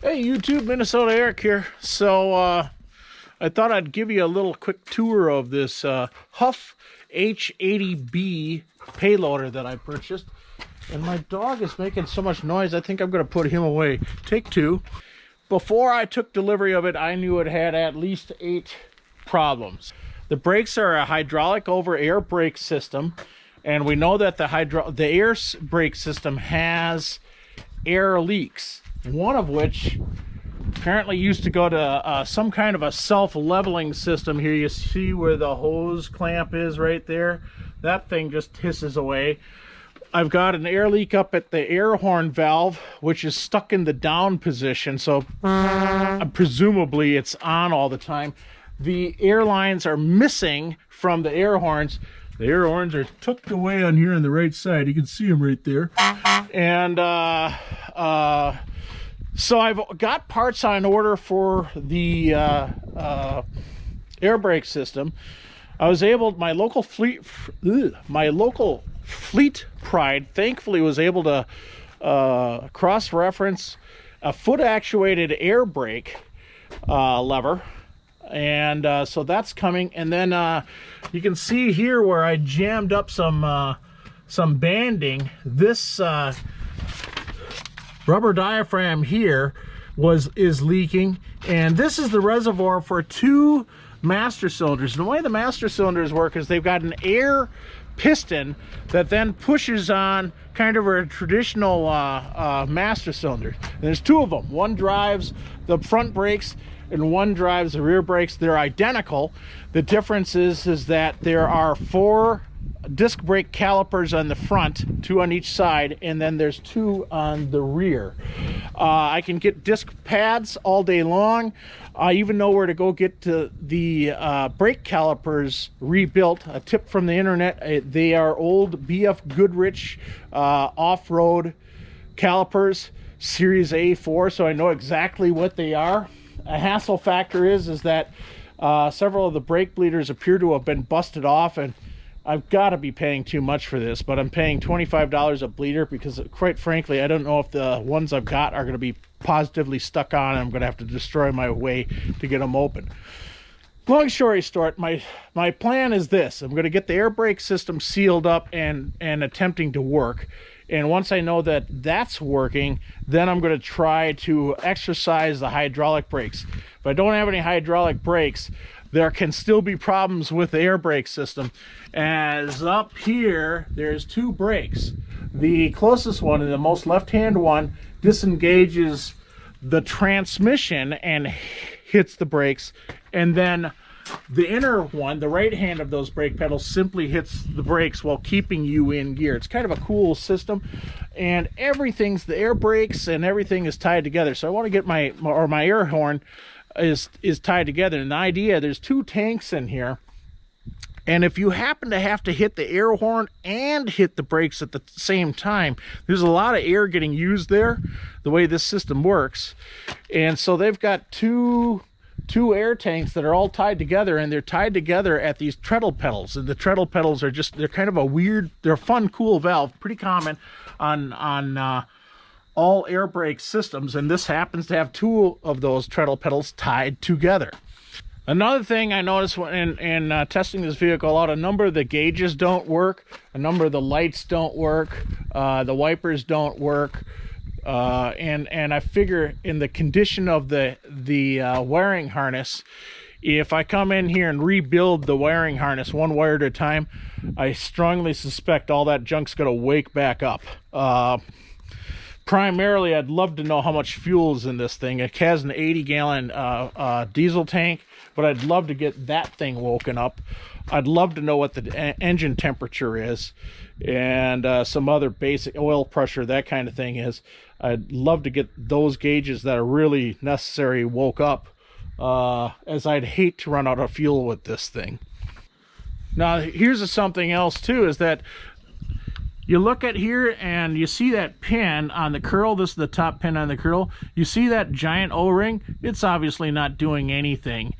Hey YouTube, MinnesotaEric here. So I thought I'd give you a little quick tour of this Hough H-80B Pay Loader that I purchased. And my dog is making so much noise, I think I'm going to put him away. Take two. Before I took delivery of it, I knew it had at least 8 problems. The brakes are a hydraulic over air brake system. And we know that the air brake system has air leaks. One of which apparently used to go to some kind of a self-leveling system. Here you see where the hose clamp is right there. That thing just hisses away. I've got an air leak up at the air horn valve, which is stuck in the down position, so presumably it's on all the time. The air lines are missing from the air horns. The air horns are tucked away on here on the right side. You can see them right there. And so I've got parts on order for the air brake system. I was able, my local fleet pride thankfully was able to cross-reference a foot-actuated air brake lever. And so that's coming. And then you can see here where I jammed up some banding. This rubber diaphragm here is leaking, and this is the reservoir for 2 master cylinders. And the way the master cylinders work is they've got an air piston that then pushes on kind of a traditional master cylinder. And there's 2 of them. One drives the front brakes and one drives the rear brakes. They're identical. The difference is that there are 4 disc brake calipers on the front, 2 on each side, and then there's 2 on the rear. I can get disc pads all day long. I even know where to go get the brake calipers rebuilt. A tip from the internet, they are old BF Goodrich off-road calipers, Series A4, so I know exactly what they are. A hassle factor is that several of the brake bleeders appear to have been busted off, and I've got to be paying too much for this, but I'm paying $25 a bleeder because, quite frankly, I don't know if the ones I've got are going to be positively stuck on, and I'm going to have to destroy my way to get them open. Long story short, my plan is this. I'm going to get the air brake system sealed up and attempting to work. And once I know that that's working, then I'm going to try to exercise the hydraulic brakes. If I don't have any hydraulic brakes, there can still be problems with the air brake system. As up here, there's 2 brakes. The closest one, and the most left-hand one, disengages the transmission and hits the brakes. And then the inner one, the right hand of those brake pedals, simply hits the brakes while keeping you in gear. It's kind of a cool system. And everything's, the air brakes and everything is tied together. So I want to get my air horn is tied together. And the idea, there's 2 tanks in here, and if you happen to have to hit the air horn and hit the brakes at the same time, there's a lot of air getting used there, the way this system works. And so they've got two air tanks that are all tied together, and they're tied together at these treadle pedals. And the treadle pedals are they're kind of a weird, they're a fun, cool valve, pretty common on all air brake systems, and this happens to have 2 of those treadle pedals tied together. Another thing I noticed in testing this vehicle out, a number of the gauges don't work, a number of the lights don't work, the wipers don't work, and I figure in the condition of the wiring harness, if I come in here and rebuild the wiring harness 1 wire at a time, I strongly suspect all that junk's going to wake back up. Primarily, I'd love to know how much fuel is in this thing. It has an 80-gallon diesel tank, but I'd love to get that thing woken up. I'd love to know what the engine temperature is, and some other basic oil pressure, that kind of thing is. I'd love to get those gauges that are really necessary woke up, as I'd hate to run out of fuel with this thing. Now, here's something else too, is that You look at here and you see that pin on the curl. This is the top pin on the curl. You see that giant O-ring? It's obviously not doing anything.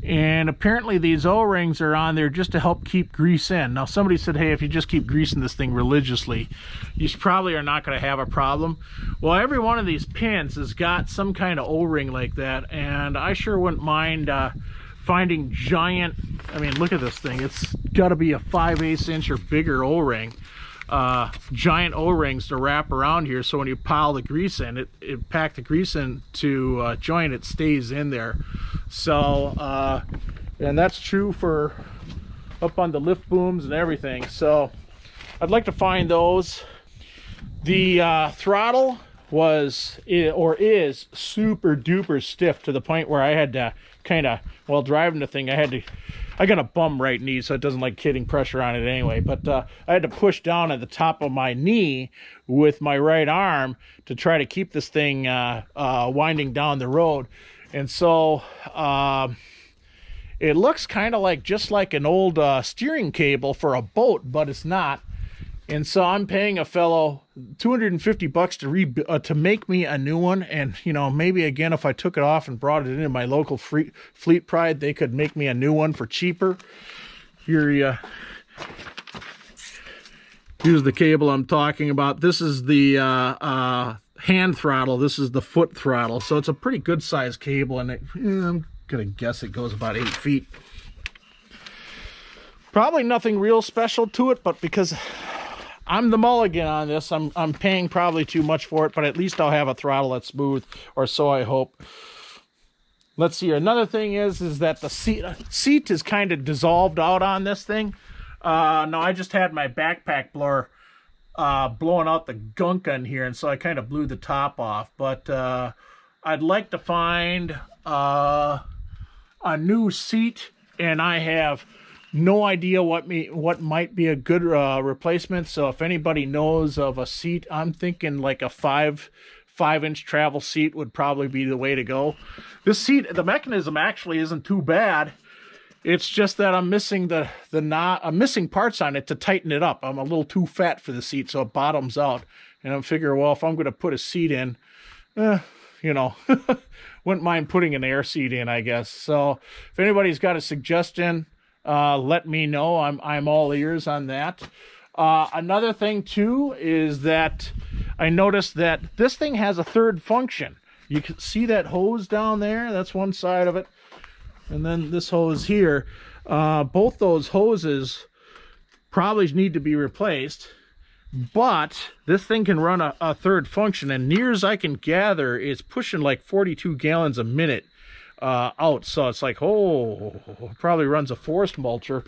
And apparently these O-rings are on there just to help keep grease in. Now somebody said, hey, if you just keep greasing this thing religiously, you probably are not going to have a problem. Well, every one of these pins has got some kind of O-ring like that, and I sure wouldn't mind finding giant, I mean, look at this thing. It's got to be a 5/8 inch or bigger O-ring. Giant O-rings to wrap around here, so when you pile the grease in, it pack the grease into a joint, it stays in there. So and that's true for up on the lift booms and everything. So I'd like to find those. The throttle was or is super duper stiff to the point where I had to kind of, while driving the thing, I got a bum right knee, so it doesn't like hitting pressure on it anyway, but I had to push down at the top of my knee with my right arm to try to keep this thing winding down the road. And so it looks kind of like just like an old steering cable for a boat, but it's not. And so I'm paying a fellow $250 to make me a new one. And, you know, maybe again, if I took it off and brought it into my local Fleet Pride, they could make me a new one for cheaper. Here's the cable I'm talking about. This is the hand throttle. This is the foot throttle. So it's a pretty good sized cable, and I'm gonna guess it goes about 8 feet. Probably nothing real special to it, but because I'm the mulligan on this, I'm paying probably too much for it, but at least I'll have a throttle that's smooth, or so I hope. Let's see here. Another thing is that the seat is kind of dissolved out on this thing. No, I just had my backpack blower blowing out the gunk on here, and so I kind of blew the top off. But I'd like to find a new seat, and I have no idea what might be a good replacement. So if anybody knows of a seat, I'm thinking like a 5-inch travel seat would probably be the way to go. This seat, the mechanism actually isn't too bad. It's just that I'm missing I'm missing parts on it to tighten it up. I'm a little too fat for the seat, so it bottoms out. And I'm figuring, well, if I'm going to put a seat in, you know, wouldn't mind putting an air seat in, I guess. So if anybody's got a suggestion, let me know. I'm all ears on that. Another thing too is that I noticed that this thing has a third function. You can see that hose down there. That's one side of it. And then this hose here. Both those hoses probably need to be replaced. But this thing can run a third function. And near as I can gather, it's pushing like 42 gallons a minute out. So it's like, oh, probably runs a forest mulcher.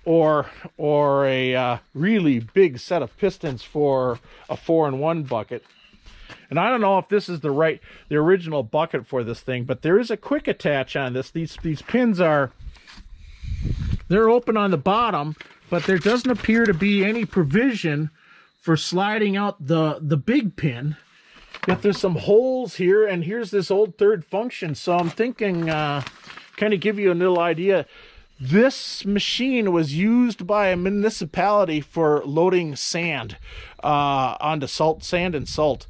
Or a really big set of pistons for a 4-in-1 bucket. And I don't know if this is the original bucket for this thing, but there is a quick attach on this. These pins they're open on the bottom, but there doesn't appear to be any provision for sliding out the big pin. Yet there's some holes here, and here's this old third function. So I'm thinking, kind of give you a little idea. This machine was used by a municipality for loading sand onto sand and salt.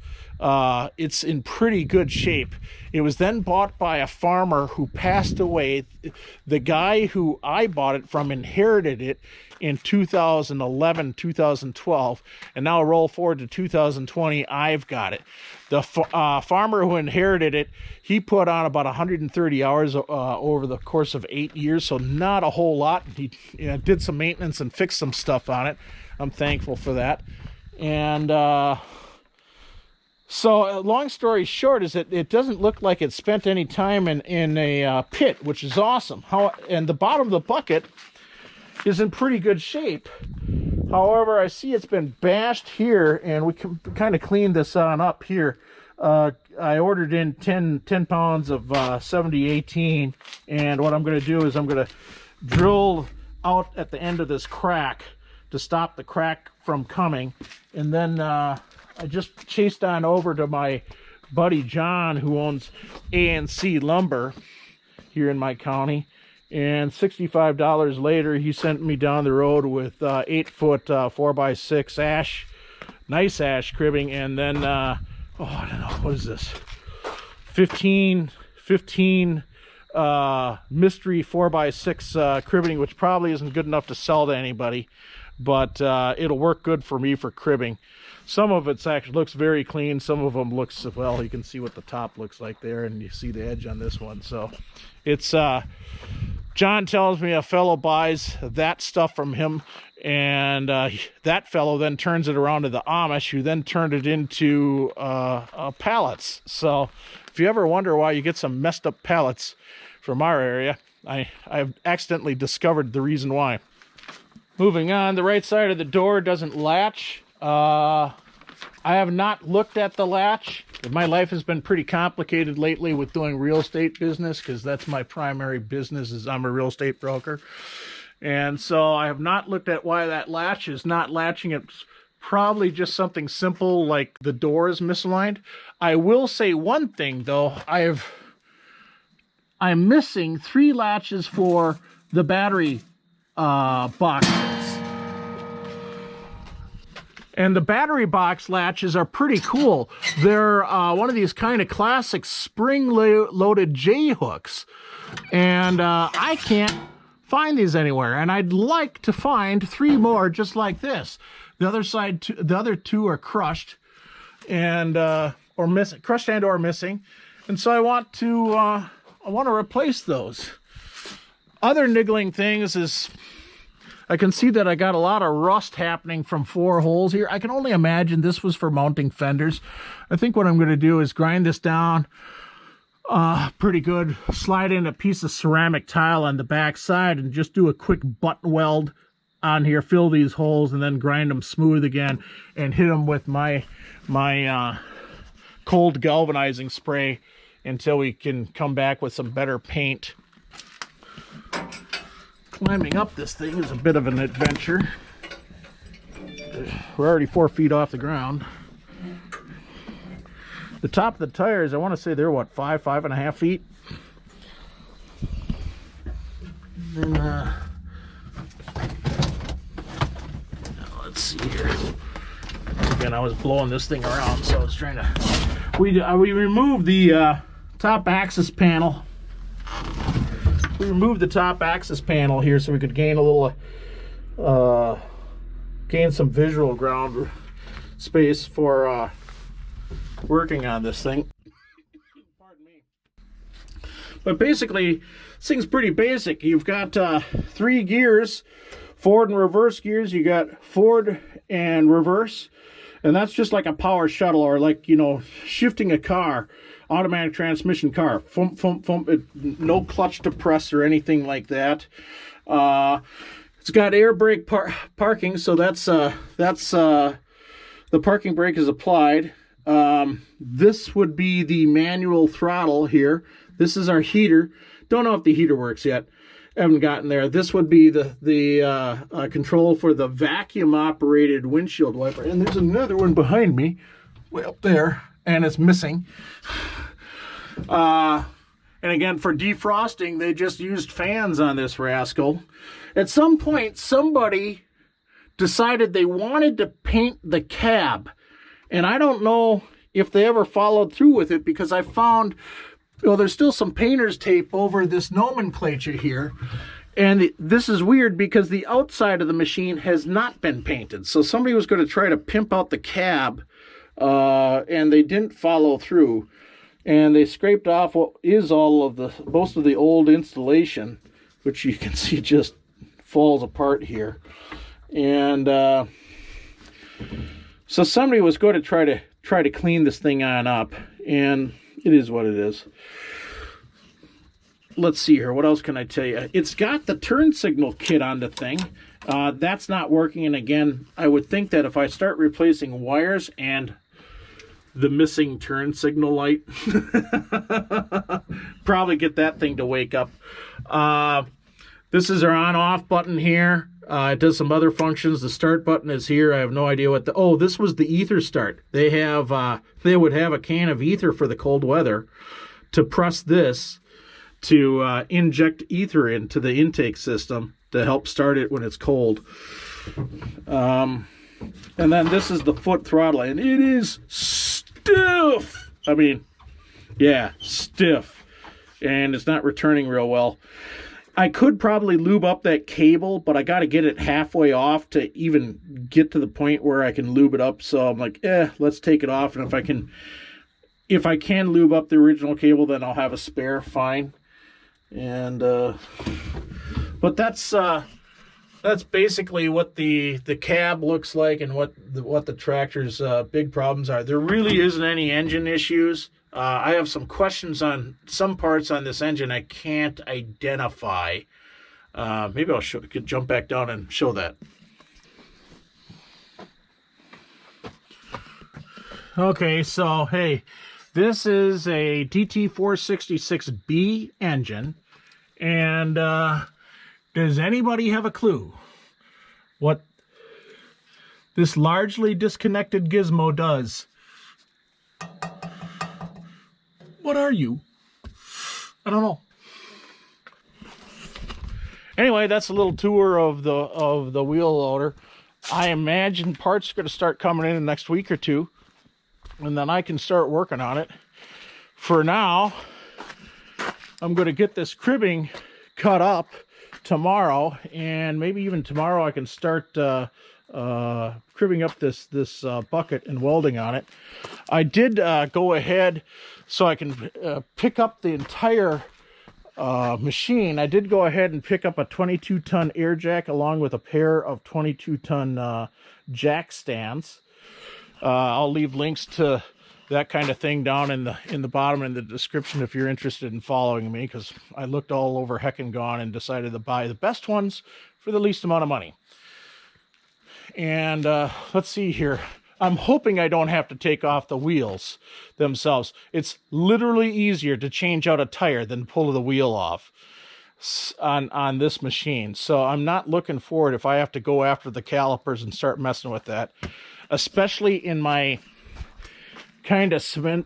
It's in pretty good shape. It was then bought by a farmer who passed away. The guy who I bought it from inherited it in 2011, 2012, and now roll forward to 2020, I've got it. The farmer who inherited it, he put on about 130 hours over the course of 8 years, so not a whole lot. He did some maintenance and fixed some stuff on it. I'm thankful for that. And so long story short is that it doesn't look like it spent any time in a pit, which is awesome. And the bottom of the bucket is in pretty good shape. However, I see it's been bashed here, and we can kind of clean this on up here. I ordered in 10 pounds of 7018, and what I'm going to do is I'm going to drill out at the end of this crack to stop the crack from coming. And then I just chased on over to my buddy John, who owns A&C Lumber here in my county, And $65 later, he sent me down the road with 8-foot 4x6 ash, nice ash cribbing, and then oh, I don't know, what is this? 15 mystery 4x6 cribbing, which probably isn't good enough to sell to anybody, but it'll work good for me for cribbing. Some of it actually looks very clean. Some of them looks, well, you can see what the top looks like there, and you see the edge on this one. So it's John tells me a fellow buys that stuff from him, and that fellow then turns it around to the Amish, who then turned it into pallets. So if you ever wonder why you get some messed up pallets from our area, I've accidentally discovered the reason why. Moving on, the right side of the door doesn't latch. I have not looked at the latch. My life has been pretty complicated lately with doing real estate business, because that's my primary business, is I'm a real estate broker. And so I have not looked at why that latch is not latching. It's probably just something simple like the door is misaligned. I will say one thing though, I'm missing 3 latches for the battery boxes. And the battery box latches are pretty cool. They're one of these kind of classic spring-loaded J-hooks. And I can't find these anywhere. And I'd like to find 3 more just like this. The other side, the other 2 are crushed and or missing, crushed and or missing. And so I want to replace those. Other niggling things is, I can see that I got a lot of rust happening from 4 holes here. I can only imagine this was for mounting fenders. I think what I'm going to do is grind this down pretty good, slide in a piece of ceramic tile on the back side, and just do a quick butt weld on here, fill these holes, and then grind them smooth again and hit them with my cold galvanizing spray until we can come back with some better paint. Climbing up this thing is a bit of an adventure. We're already 4 feet off the ground. The top of the tires, I want to say they're what, 5.5 feet. And then let's see here. Again, I was blowing this thing around, so I was trying to. We removed the top axis panel. We removed the top axis panel here so we could gain a little, gain some visual ground space for working on this thing. Pardon me. But basically, this thing's pretty basic. You've got 3 gears, forward and reverse gears. You got forward and reverse, and that's just like a power shuttle, or like, you know, shifting a car. Automatic transmission car, thump, thump, thump. No clutch to press or anything like that. It's got air brake parking, so that's the parking brake is applied. This would be the manual throttle here. This is our heater. Don't know if the heater works yet. Haven't gotten there. This would be the control for the vacuum operated windshield wiper. And there's another one behind me, way up there, and it's missing. And again, for defrosting, they just used fans on this rascal. At some point, somebody decided they wanted to paint the cab. And I don't know if they ever followed through with it, because I found, well, there's still some painter's tape over this nomenclature here. And this is weird because the outside of the machine has not been painted. So somebody was going to try to pimp out the cab, and they didn't follow through. And they scraped off what is most of the old installation, which you can see just falls apart here. And so somebody was going to try to clean this thing on up, and it is what it is. Let's see here. What else can I tell you? It's got the turn signal kit on the thing. That's not working. And again, I would think that if I start replacing wires and the missing turn signal light, probably get that thing to wake up. This is our on-off button here. It does some other functions. The start button is here. I have no idea what this was the ether start. They would have a can of ether for the cold weather. To press this, to inject ether into the intake system to help start it when it's cold. And then this is the foot throttle, and it is stiff. I mean, yeah, stiff. And it's not returning real well. I could probably lube up that cable, but I got to get it halfway off to even get to the point where I can lube it up. So I'm like, let's take it off. And if I can lube up the original cable, then I'll have a spare, fine. And but that's basically what the cab looks like and what the tractor's big problems are. There really isn't any engine issues. I have some questions on some parts on this engine I can't identify. Maybe I'll could jump back down and show that. Okay, so hey, this is a DT466B engine, and does anybody have a clue what this largely disconnected gizmo does? What are you? I don't know. Anyway, that's a little tour of the wheel loader. I imagine parts are going to start coming in the next week or two, and then I can start working on it. For now, I'm going to get this cribbing cut up tomorrow, and maybe even tomorrow I can start cribbing up this bucket and welding on it. I did go ahead so I can pick up the entire machine. I did go ahead and pick up a 22-ton air jack along with a pair of 22-ton jack stands. I'll leave links to that kind of thing down in the bottom in the description if you're interested in following me, because I looked all over Heck and Gone and decided to buy the best ones for the least amount of money. And let's see here. I'm hoping I don't have to take off the wheels themselves. It's literally easier to change out a tire than pull the wheel off on this machine. So I'm not looking forward if I have to go after the calipers and start messing with that, especially in my kind of cement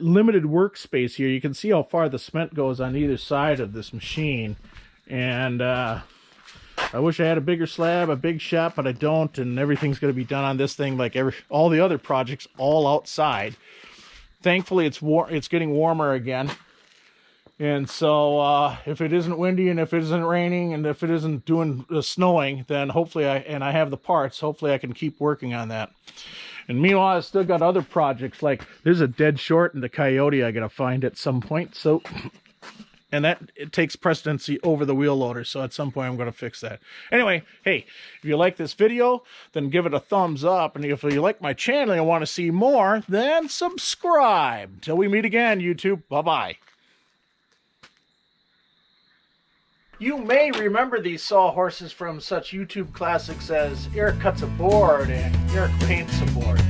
limited workspace here. You can see how far the cement goes on either side of this machine, and I wish I had a bigger slab, a big shop, but I don't, and everything's going to be done on this thing like all the other projects, all outside. Thankfully, it's getting warmer again, and so if it isn't windy and if it isn't raining and if it isn't doing snowing, then hopefully I have the parts. Hopefully I can keep working on that. And meanwhile, I still got other projects, like there's a dead short in the Coyote I got to find at some point. So, and it takes precedency over the wheel loader. So at some point I'm going to fix that. Anyway, hey, if you like this video, then give it a thumbs up. And if you like my channel and want to see more, then subscribe. Till we meet again, YouTube. Bye-bye. You may remember these sawhorses from such YouTube classics as Eric Cuts a Board and Eric Paints a Board.